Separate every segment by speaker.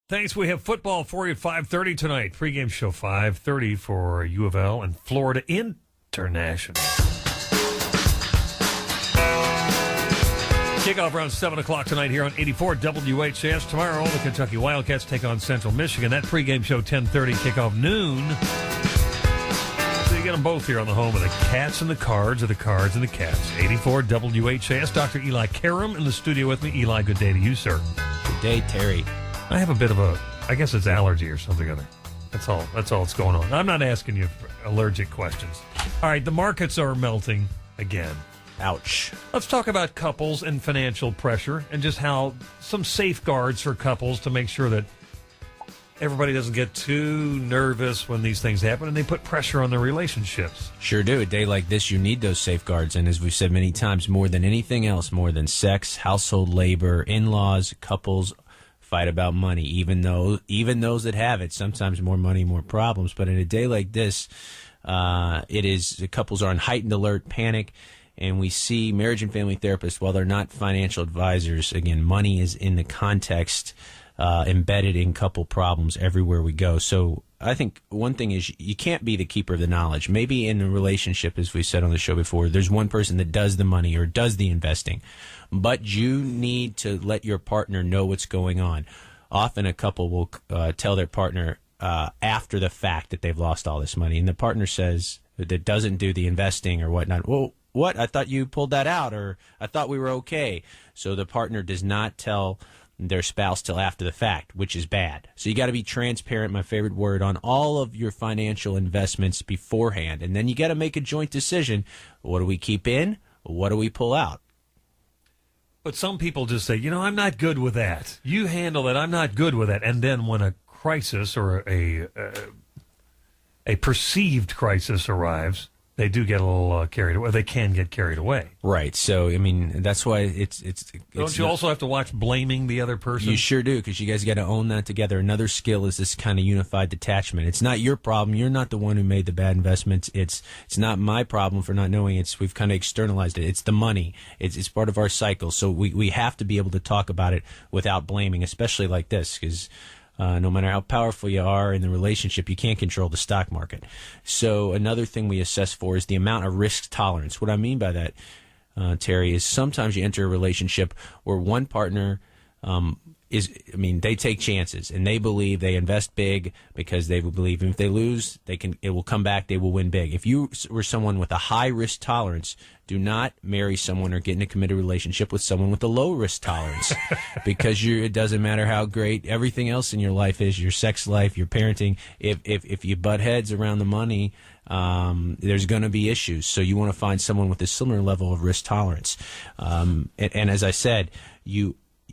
Speaker 1: Thanks. We have football for you at 5:30 tonight. Pregame show 5:30 for U of L and Florida International. Kickoff around 7 o'clock tonight here on 84 WHS. Tomorrow, the Kentucky Wildcats take on Central Michigan. That pregame show 10:30, kickoff noon. So you get them both here on the home of the Cats and the Cards, or the Cards and the Cats. 84 WHS. Dr. Eli Karam in the studio with me. Eli, good day to you, sir.
Speaker 2: Good day, Terry.
Speaker 1: I have a bit of I guess it's allergy or something other. That's all that's going on. I'm not asking you allergic questions. All right, the markets are melting again.
Speaker 2: Ouch.
Speaker 1: Let's talk about couples and financial pressure and just how some safeguards for couples to make sure that everybody doesn't get too nervous when these things happen and they put pressure on their relationships.
Speaker 2: Sure do. A day like this, you need those safeguards. And as we've said many times, more than anything else, more than sex, household labor, in-laws, couples fight about money. Even those that have it, sometimes more money, more problems. But in a day like this, the couples are on heightened alert, panic. And we see marriage and family therapists, while they're not financial advisors, again, money is in the context embedded in couple problems everywhere we go. So I think one thing is you can't be the keeper of the knowledge. Maybe in a relationship, as we said on the show before, there's one person that does the money or does the investing. But you need to let your partner know what's going on. Often a couple will tell their partner after the fact that they've lost all this money. And the partner says that doesn't do the investing or whatnot. Well, what? I thought you pulled that out, or I thought we were okay. So the partner does not tell their spouse till after the fact, which is bad. So you got to be transparent, my favorite word, on all of your financial investments beforehand. And then you got to make a joint decision. What do we keep in? What do we pull out?
Speaker 1: But some people just say, I'm not good with that. You handle it. I'm not good with that. And then when a crisis or a perceived crisis arrives, they do get a little carried away. They can get carried away.
Speaker 2: Right. So, I mean, that's why it's
Speaker 1: Don't you also have to watch blaming the other person?
Speaker 2: You sure do, because you guys got to own that together. Another skill is this kind of unified detachment. It's not your problem. You're not the one who made the bad investments. It's not my problem for not knowing. We've kind of externalized it. It's the money. It's part of our cycle. So we have to be able to talk about it without blaming, especially like this, because no matter how powerful you are in the relationship, you can't control the stock market. So another thing we assess for is the amount of risk tolerance. What I mean by that, Terry, is sometimes you enter a relationship where one partner they take chances and they believe they invest big because they believe if they lose, it will come back, they will win big. If you were someone with a high risk tolerance, do not marry someone or get in a committed relationship with someone with a low risk tolerance because it doesn't matter how great everything else in your life is, your sex life, your parenting. If you butt heads around the money, there's going to be issues. So you want to find someone with a similar level of risk tolerance. And as I said,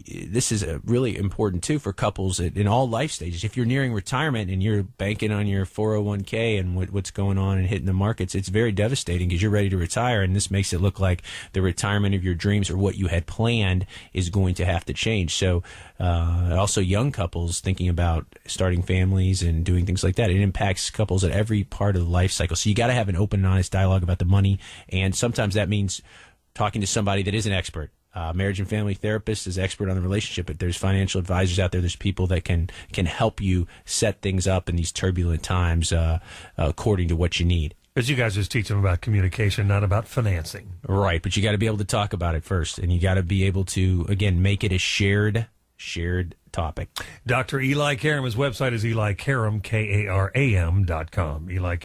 Speaker 2: this is really important, too, for couples in all life stages. If you're nearing retirement and you're banking on your 401k and what's going on and hitting the markets, it's very devastating because you're ready to retire, and this makes it look like the retirement of your dreams or what you had planned is going to have to change. So also young couples thinking about starting families and doing things like that, it impacts couples at every part of the life cycle. So you got to have an open and honest dialogue about the money, and sometimes that means talking to somebody that is an expert. Marriage and family therapist is expert on the relationship, but there's financial advisors out there. There's people that can help you set things up in these turbulent times according to what you need.
Speaker 1: Because you guys just teach them about communication, not about financing.
Speaker 2: Right, but you got to be able to talk about it first, and you got to be able to, again, make it a shared topic.
Speaker 1: Dr. Eli Karam, his website is EliKaram, KARAM.com. Eli